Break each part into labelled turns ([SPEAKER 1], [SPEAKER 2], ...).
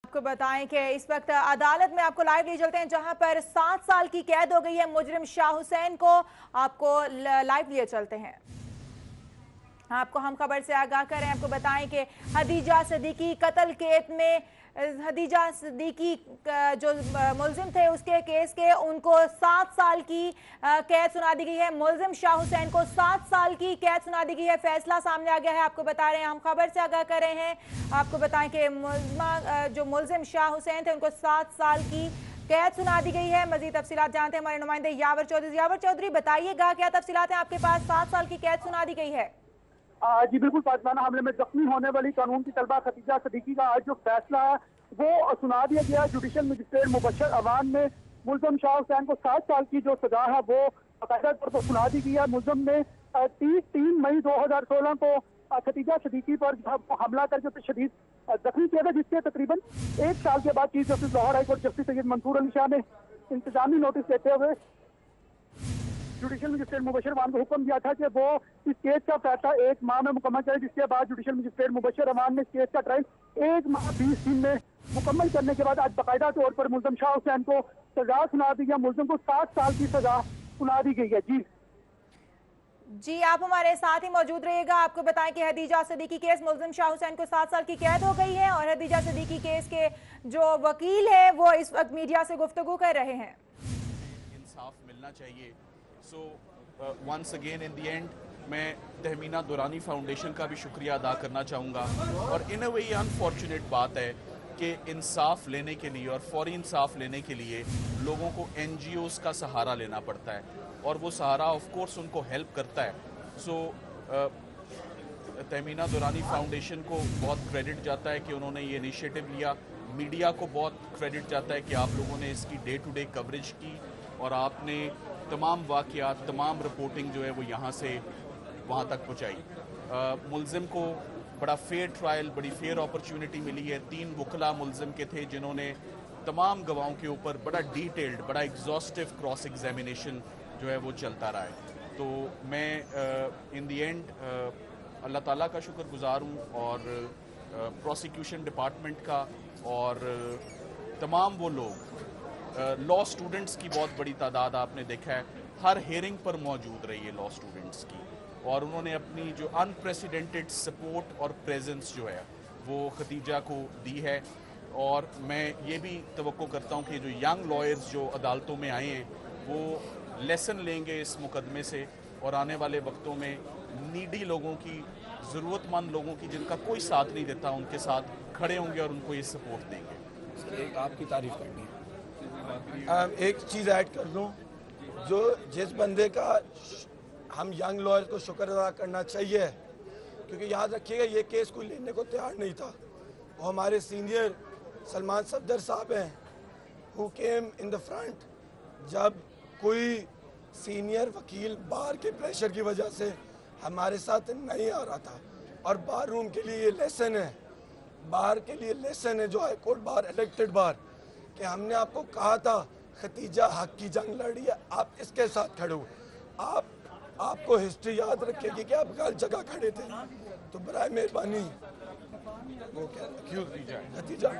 [SPEAKER 1] आपको बताएं कि इस वक्त अदालत में आपको लाइव ले चलते हैं जहां पर 7 साल की कैद हो गई है मुजरिम शाह हुसैन को। आपको लाइव लिए चलते हैं। आपको हम खबर से आगाह करें, आपको बताएं कि हदीजा सिद्दीकी कत्ल केस में हदीजा सिद्दीकी जो मुलजिम थे उसके केस के उनको 7 साल की कैद सुना दी गई है। मुलजिम शाह हुसैन को 7 साल की कैद सुना दी गई है। फैसला सामने आ गया है, आपको बता रहे हैं, हम खबर से आगाह कर रहे हैं। आपको बताएं कि जो मुलजिम शाह हुसैन थे उनको 7 साल की कैद सुना दी गई है। मजीद तफसीलात जानते हैं हमारे नुमाइंदे यावर चौधरी। यावर चौधरी, बताइएगा क्या तफसीलात हैं आपके पास? 7 साल की कैद सुना दी गई है।
[SPEAKER 2] जी बिल्कुल, पाकिस्ताना हमले में जख्मी होने वाली कानून की तलबा खतीजा सिद्दीकी का आज जो फैसला है वो सुना दिया गया। जुडिशल मजिस्ट्रेट मुबशर अवान ने मुलजिम शाह हुसैन को 7 साल की जो सजा है वो बाकायदा तौर पर सुना दी गई है। मुलजिम ने 3 मई 2016 को खतीजा सिद्दीकी पर हमला करके उसे शदीद जख्मी किया था, जिसके तकरीबन 1 साल के बाद chief justice Lahore high court justice Syed Mansoor Ali Shah ने इंतजामी नोटिस देते हुए जुडिशल मजिस्ट्रेट मुबशर अवान को हुक्म दिया था कि वो इस केस का फैसला 1 माह में मुकम्मल करे, जिसके बाद जुडिशल मजिस्ट्रेट मुबशर अवान ने इस केस का ट्रायल 1 माह 20 दिन में मुकम्मल करने के बाद आज बाकायदा तौर पर मुलजिम शाह हुसैन को सजा सुना दी गई। मुलजिम को 7 साल की सजा सुना दी गई है।
[SPEAKER 1] जी, आप हमारे साथ ही मौजूद रहिएगा। आपको बताएं कि हदीजा सिद्दीकी केस मुलजिम शाह हुसैन को 7 साल की कैद हो गई है और हदीजा सिद्दीकी केस के जो वकील है वो इस वक्त मीडिया से गुफ्तगू कर रहे हैं।
[SPEAKER 3] इंसाफ मिलना चाहिए। So once again in the end मैं तहमीना दुरानी फाउंडेशन का भी शुक्रिया अदा करना चाहूँगा। और इन अ वे ये अनफॉर्चुनेट बात है कि इंसाफ लेने के लिए और फौरी इंसाफ लेने के लिए लोगों को NGOs का सहारा लेना पड़ता है और वो सहारा ऑफ कोर्स उनको हेल्प करता है। सो तहमीना दुरानी फाउंडेशन को बहुत क्रेडिट जाता है कि उन्होंने ये इनिशिएटिव लिया। मीडिया को बहुत क्रेडिट जाता है कि आप लोगों ने इसकी डे टू डे कवरेज की और आपने तमाम वाक़यात, तमाम रिपोर्टिंग जो है वो यहाँ से वहाँ तक पहुँचाई। मुलजिम को बड़ा फेयर ट्रायल, बड़ी फेयर अपॉर्चुनिटी मिली है। 3 वकला मुलजिम के थे जिन्होंने तमाम गवाहों के ऊपर बड़ा डिटेल्ड, बड़ा एग्जॉस्टिव क्रॉस एग्जामिनेशन जो है वो चलता रहा है। तो मैं इन द एंड अल्लाह ताला का शुक्रगुजार हूँ और प्रोसिक्यूशन डिपार्टमेंट का और तमाम वो लोग लॉ स्टूडेंट्स की बहुत बड़ी तादाद आपने देखा है हर हेयरिंग पर मौजूद रही है लॉ स्टूडेंट्स की, और उन्होंने अपनी जो अनप्रेसिडेंटेड सपोर्ट और प्रेजेंस जो है वो खतीजा को दी है। और मैं ये भी तवक्को करता हूँ कि जो यंग लॉयर्स जो अदालतों में आए हैं वो लेसन लेंगे इस मुकदमे से और आने वाले वक्तों में नीडी लोगों की, ज़रूरतमंद लोगों की जिनका कोई साथ नहीं देता, उनके साथ खड़े होंगे और उनको ये सपोर्ट देंगे।
[SPEAKER 4] एक आपकी तारीफ करनी है। एक चीज़ ऐड कर दूं, जो जिस बंदे का हम यंग लॉयर को शुक्र अदा करना चाहिए, क्योंकि याद रखिएगा ये केस कोई लेने को तैयार नहीं था। वो हमारे सीनियर सलमान सफदर साहब हैं who came in the front. जब कोई सीनियर वकील बार के प्रेशर की वजह से हमारे साथ नहीं आ रहा था, और बार रूम के लिए ये लेसन है, बार के लिए लेसन है जो हाई कोर्ट बार, इलेक्टेड बार, कि हमने आपको कहा था खतीजा हक की जंग लड़ी है, आप इसके साथ खड़े हो। आपको हिस्ट्री याद रखेगी कि आप गलत जगह खड़े थे, तो बराए मेहरबानी वो क्या खतीजा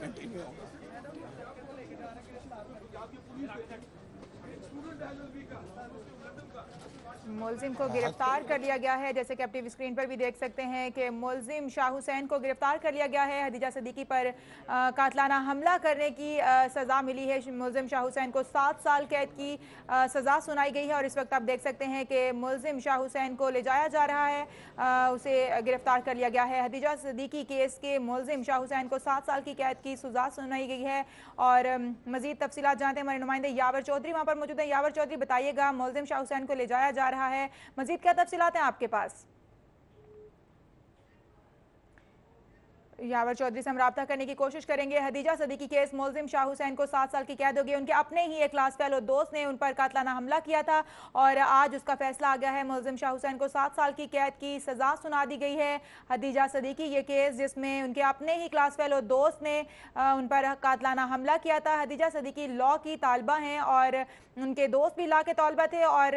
[SPEAKER 4] कंटिन्यू
[SPEAKER 1] मुलजिम को गिरफ्तार कर लिया गया है। जैसे कि आप टीवी स्क्रीन पर भी देख सकते हैं कि मुलजिम शाह हुसैन को गिरफ्तार कर लिया गया है। हदीजा सिद्दीकी पर कातलाना हमला करने की सज़ा मिली है। मुलजिम शाह हुसैन को 7 साल कैद की सज़ा सुनाई गई है और इस वक्त आप देख सकते हैं कि मुलजिम शाह हुसैन को ले जाया जा रहा है, उसे गिरफ्तार कर लिया गया है। हदीजा सिद्दीकी केस के मुलजिम शाह हुसैन को 7 साल की कैद की सज़ा सुनाई गई है। और मज़ीद तफसीलात जानते हैं हमारे नुमाइंदे यावर चौधरी वहाँ पर मौजूद है। यावर चौधरी, बताइएगा, मुलजिम शाह हुसैन को ले जाया जा रहा है, मजीद क्या तफसीलात हैं आपके पास? यावर चौधरी से हम रब्ता करने की कोशिश करेंगे। हदीजा सदीकी केस मुलजिम शाह हुसैन को 7 साल की कैद हो गई। उनके अपने ही एक क्लास फेलो दोस्त ने उन पर कातलाना हमला किया था और आज उसका फैसला आ गया है। मुलजिम शाह हुसैन को 7 साल की कैद की सजा सुना दी गई है। हदीजा सदीकी ये केस जिसमें उनके अपने ही क्लास फेलो दोस्त ने उन पर कातलाना हमला किया था। हदीजा सदीकी लॉ की तालिबा हैं और उनके दोस्त भी लॉ के तालिबा थे और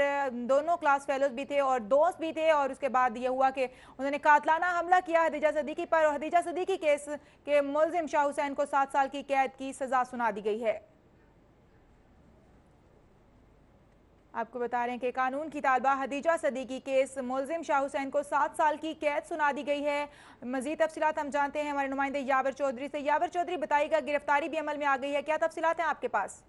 [SPEAKER 1] दोनों क्लास फेलोज भी थे और दोस्त भी थे। और उसके बाद ये हुआ कि उन्होंने कातलाना हमला किया हदीजा सदीकी पर और हदीजा सदीकी केस के मुलजिम शाह हुसैन को 7 साल की कैद की सजा सुना दी गई है। आपको बता रहे हैं कि कानून की तालिबा हदीजा सदीकी केस मुलजिम शाह हुसैन को 7 साल की कैद सुना दी गई है। मजीद तफसीलात हम जानते हैं हमारे नुमाइंदे यावर चौधरी से। यावर चौधरी बताइएगा, गिरफ्तारी भी अमल में आ गई है, क्या तफसीलात हैं आपके पास?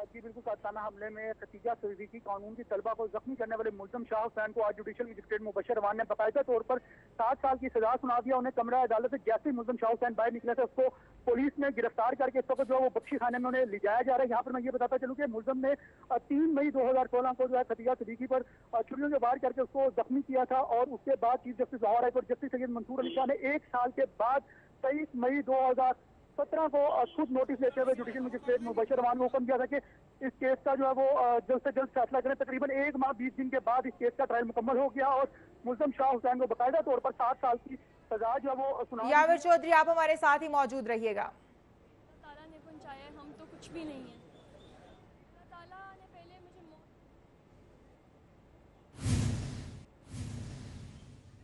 [SPEAKER 2] जी बिल्कुल, कातलाना हमले में खतीजा सदीकी कानून की तलबा को जख्मी करने वाले मुलजिम शाह हुसैन को आज जुडिशल मजिस्ट्रेट मुबशर अवान ने बाकायदा तौर पर 7 साल की सजा सुना दिया। उन्हें कमरा अदालत से जैसे ही मुलजिम शाह हुसैन बाहर निकले थे उसको पुलिस ने गिरफ्तार करके इस वक्त जो वो बख्शी खाने में उन्हें ले जाया जा रहा है। यहाँ पर मैं ये बताता चलूँ कि मुलजिम ने 3 मई 2016 को जो है खतीजा सदीकी पर छुरियों से वार करके उसको जख्मी किया था और उसके बाद chief justice Lahore high court justice Syed Mansoor Ali Shah ने 1 साल के बाद 23 मई 2017 को खुद नोटिस लेते हुए जुडिशल मजिस्ट्रेट मुबशर अवान को हुक्म दिया था कि इस केस का जो है वो जल्द से जल्द फैसला करें। तकरीबन 1 माह 20 दिन के बाद इस केस का ट्रायल मुकम्मल हो गया और मुलजिम शाह हुसैन को बाकायदा तौर पर 7 साल की सजा जो है वो सुना।
[SPEAKER 1] यावर चौधरी आप हमारे साथ ही मौजूद रहिएगा।
[SPEAKER 5] ताला ने पहुंचाया, हम तो कुछ भी नहीं है। ताला ने पहले मुझे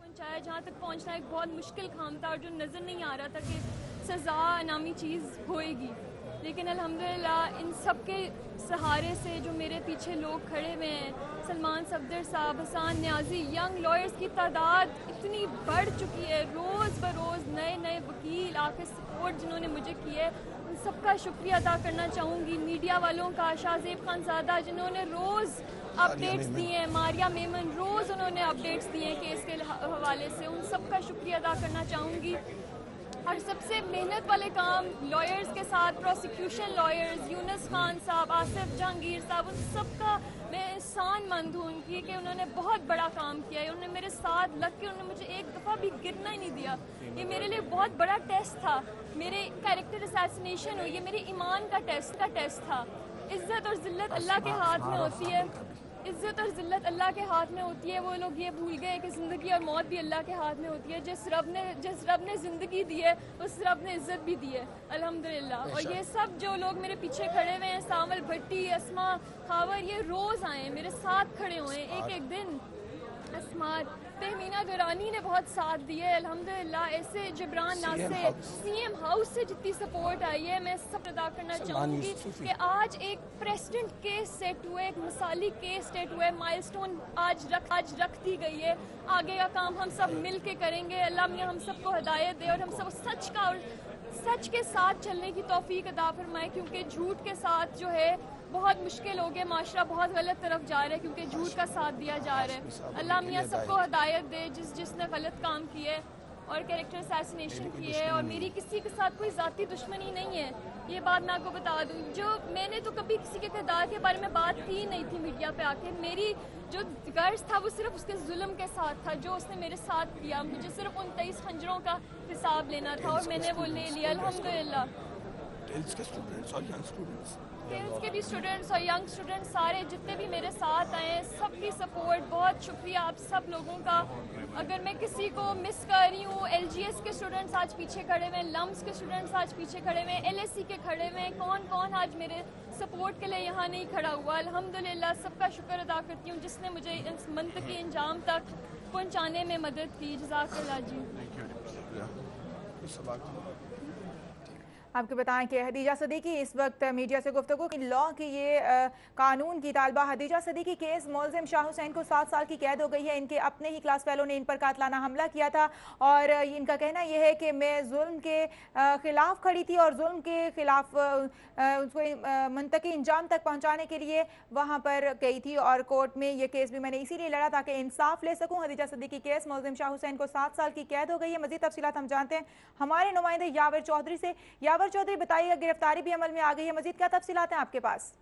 [SPEAKER 5] पहुंचाया जहाँ तक पहुंचना एक बहुत मुश्किल काम था और जो नज़र नहीं आ रहा था कि सज़ा नामी चीज़ होएगी, लेकिन अल्हम्दुलिल्लाह इन सब के सहारे से जो मेरे पीछे लोग खड़े हुए हैं, सलमान सफदर साहब, हसान न्याजी, यंग लॉयर्स की तादाद इतनी बढ़ चुकी है। रोज़ बरोज़ नए नए वकील आके सपोर्ट जिन्होंने मुझे की है उन सबका शुक्रिया अदा करना चाहूँगी। मीडिया वालों का, शाहजेब खानज़ादा जिन्होंने रोज़ अपडेट्स दिए हैं, मारिया मेमन रोज़ उन्होंने अपडेट्स दिए हैं केस के हवाले से, उन सबका शुक्रिया अदा करना चाहूँगी। और सबसे मेहनत वाले काम लॉयर्स के साथ, प्रोसिक्यूशन लॉयर्स, यूनुस खान साहब, आसिफ जहांगीर साहब, उन सबका मैं एहसानमंद हूँ उनकी कि उन्होंने बहुत बड़ा काम किया है। उन्होंने मेरे साथ लग के उन्होंने मुझे एक दफ़ा भी गिरना ही नहीं दिया। ये मेरे लिए बहुत बड़ा टेस्ट था। मेरे कैरेक्टर असैसिनेशन हुई, ये मेरे ईमान का टेस्ट था। इज़्ज़त और ज़िल्लत अल्लाह के हाथ में होती है। इज़्ज़त और ज़िल्लत अल्लाह के हाथ में होती है। वो लोग ये भूल गए कि ज़िंदगी और मौत भी अल्लाह के हाथ में होती है। जिस रब ने ज़िंदगी दी है उस रब ने इज़्ज़त भी दी है अल्हम्दुलिल्लाह। और ये सब जो लोग मेरे पीछे खड़े हुए हैं, सामल भट्टी, अस्मा खावर, ये रोज़ आए मेरे साथ खड़े हुए हैं एक दिन। अस्मार तहमीना दुरानी ने बहुत साथ दिया है अल्हम्दुलिल्लाह। ऐसे जिब्रान नासे सीएम हाउस से जितनी सपोर्ट आई है मैं सब अदा करना चाहूँगी कि आज एक प्रेसिडेंट केस सेट हुआ है, एक मिसाली केस सेट हुआ है, माइलस्टोन आज रख दी गई है। आगे का काम हम सब मिल के करेंगे। अल्लाह मियां हम सबको हिदायत दे और हम सब सच के साथ चलने की तौफीक अदा फरमाए, क्योंकि झूठ के साथ जो है बहुत मुश्किल हो गया। माशरा बहुत गलत तरफ जा रहा है क्योंकि झूठ का साथ दिया जा रहा है। अल्लाह मियां सबको हिदायत दे जिसने गलत काम किया है और कैरेक्टर असैसिनेशन की है। और मेरी किसी के साथ कोई ज़ाती दुश्मनी नहीं है, ये बात मैं आपको बता दूं। जो मैंने तो कभी किसी के किरदार के बारे में बात की नहीं थी मीडिया पे आके। मेरी जो गर्ज था वो सिर्फ उसके जुल्म के साथ था जो उसने मेरे साथ किया। मुझे सिर्फ उन 23 खंजरों का हिसाब लेना था और मैंने वो ले लिया अल्हम्दुलिल्लाह।
[SPEAKER 4] टेल्स के स्टूडेंट्स और यंग स्टूडेंट्स,
[SPEAKER 5] टेल्स के भी स्टूडेंट्स और यंग स्टूडेंट्स सारे जितने भी मेरे साथ आए हैं, सबकी सपोर्ट, बहुत शुक्रिया आप सब लोगों का। अगर मैं किसी को मिस कर रही हूँ, LGS के स्टूडेंट्स आज पीछे खड़े हुए हैं, लम्स के स्टूडेंट्स आज पीछे खड़े हुए हैं, LSE के खड़े हुए हैं, कौन आज मेरे सपोर्ट के लिए यहाँ नहीं खड़ा हुआ। अल्हम्दुलिल्लाह सबका शुक्र अदा करती हूँ जिसने मुझे इस मंतकी इंजाम तक पहुँचाने में मदद की। जज़ाकल्लाह जी।
[SPEAKER 1] आपको बताएं कि हदीजा सदीकी इस वक्त मीडिया से गुफ्तगू की। लॉ की ये कानून की तालिबा हदीजा सदीकी केस मुलजिम शाह हुसैन को 7 साल की कैद हो गई है। इनके अपने ही क्लास फेलो ने इन पर कातलाना हमला किया था और इनका कहना यह है कि मैं जुल्म के खिलाफ खड़ी थी और जुल्म के खिलाफ उसको मुंतकी इंजाम तक पहुँचाने के लिए वहाँ पर गई थी और कोर्ट में ये केस भी मैंने इसीलिए लड़ा ताकि इंसाफ ले सकूँ। हदीजा सदीकी केस मुलजिम शाह हुसैन को 7 साल की कैद हो गई है। मज़ीद तफसीलात हम जानते हैं हमारे नुमाइंदे यावर चौधरी से। यावर चौधरी बताइएगा, गिरफ्तारी भी अमल में आ गई है, मजीद क्या तफसीलात हैं आपके पास?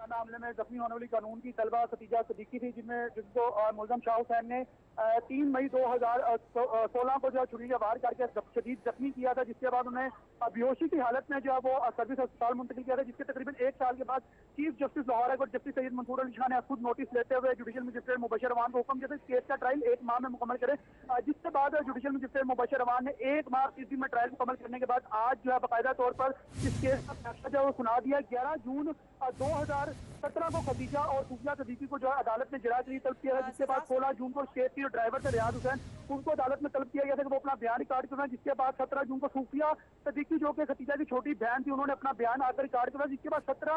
[SPEAKER 2] मामले में जख्मी होने वाली कानून की तलबा खतीजा सदीकी थी जिनको मुलजिम शाह हुसैन ने 3 मई 2016 को जो है छुरी का वार करके शदीद जख्मी किया था, जिसके बाद उन्हें बेहोशी की हालत में जो है वो सर्विस अस्पताल मुंतकिल किया था, जिसके तकरीबन 1 साल के बाद chief justice Lahore high court justice Syed Mansoor Ali Shah ने खुद नोटिस लेते हुए जुडिशियल मजिस्ट्रेट मुबशर अवान को हुक्म दिया था इस केस का ट्रायल 1 माह में मुकम्मल करे, जिसके बाद जुडिशियल मजिस्ट्रेट मुबशर अवान ने 1 माह 30 दिन में ट्रायल मुकम्मल करने के बाद आज जो है बाकायदा तौर पर इस केस का फैसला जो है वो सुना दिया। 11 जून 2017 को खदीजा और सूफिया सदीकी को जो है अदालत ने जरात तलब किया था, जिसके बाद 16 जून को केस के ड्राइवर थे रियाज हुसैन, उनको अदालत में तलब किया गया था कि वो अपना बयान रिकॉर्ड करवाएं, जिसके बाद 17 जून को सूफिया सदीकी जो कि खदीजा की छोटी बहन थी, उन्होंने अपना बयान आकर रिकॉर्ड करवाया, जिसके बाद 17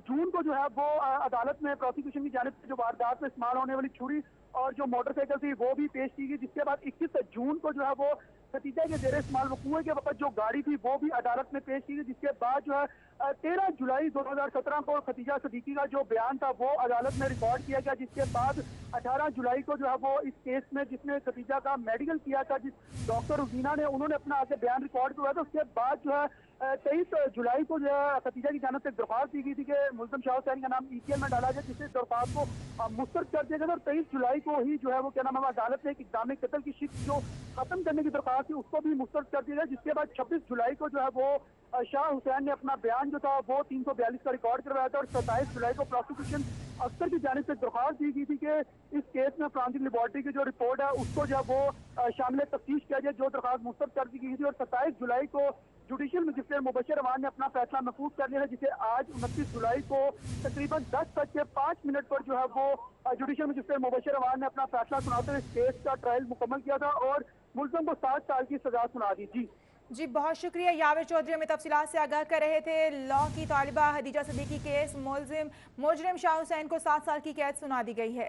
[SPEAKER 2] जून को जो है वो अदालत में प्रोसिक्यूशन की जानिब से जो वारदात में इस्तेमाल होने वाली छुरी और जो मोटरसाइकिल थी वो भी पेश की गई, जिसके बाद 21 जून को जो है वो खदीजा के जेर इस्तेमाल वकूए के वक्त जो गाड़ी थी वो भी अदालत में पेश की गई, जिसके बाद जो है 13 जुलाई 2017 को खदीजा सदीकी का जो बयान था वो अदालत में रिकॉर्ड किया गया, जिसके बाद 18 जुलाई को जो है वो इस केस में जिसने खदीजा का मेडिकल किया था, जिस डॉक्टर रुबीना ने, उन्होंने अपना आगे बयान रिकॉर्ड करवाया था। उसके बाद जो है 23 जुलाई को जो है खदीजा की जानिब से दरख्वास्त दी गई थी कि मुल्ज़म शाह हुसैन का नाम ETL में डाला जाए, जिससे दरख्वास्त को मुस्तरद कर दिया गया था। और 23 जुलाई को ही जो है वो क्या नाम है अदालत ने एक इक़दाम कत्ल की शिक जो खत्म करने की दरख्वास्त थी उसको भी मुस्तरद कर दिया गया, जिसके बाद 26 जुलाई को जो है वो शाह हुसैन ने अपना बयान जो था वो 342 का रिकॉर्ड करवाया था। और 27 जुलाई को प्रोसिक्यूशन अफसर की जानिब से दरख्वास्त दी गई थी कि इस केस में फॉरेंसिक लेबोरेटरी की जो रिपोर्ट है उसको जो है वो शामिल तफ्तीश किया जाए, जो दरख्वास्त मुस्तरद कर दी गई थी। और 27 जुलाई को जुडिशियल मजिस्ट्रेट मुबशर अवान ने अपना फैसला महफूज कर लिया है, जिसे आज 29 जुलाई को तकरीबन 10:05 पर जो है वो जुडिशियल मजिस्ट्रेट मुबशर अवान ने अपना फैसला सुनाते हुए इस केस का ट्रायल मुकम्मल किया था और मुल्ज़म को 7 साल की सजा सुना दी।
[SPEAKER 1] जी बहुत शुक्रिया याविर चौधरी, हमें तफसीलात से आगाह कर रहे थे। लॉ की तालिबा खदीजा सदीकी केस मुजरिम शाह हुसैन को 7 साल की कैद सुना दी गई है।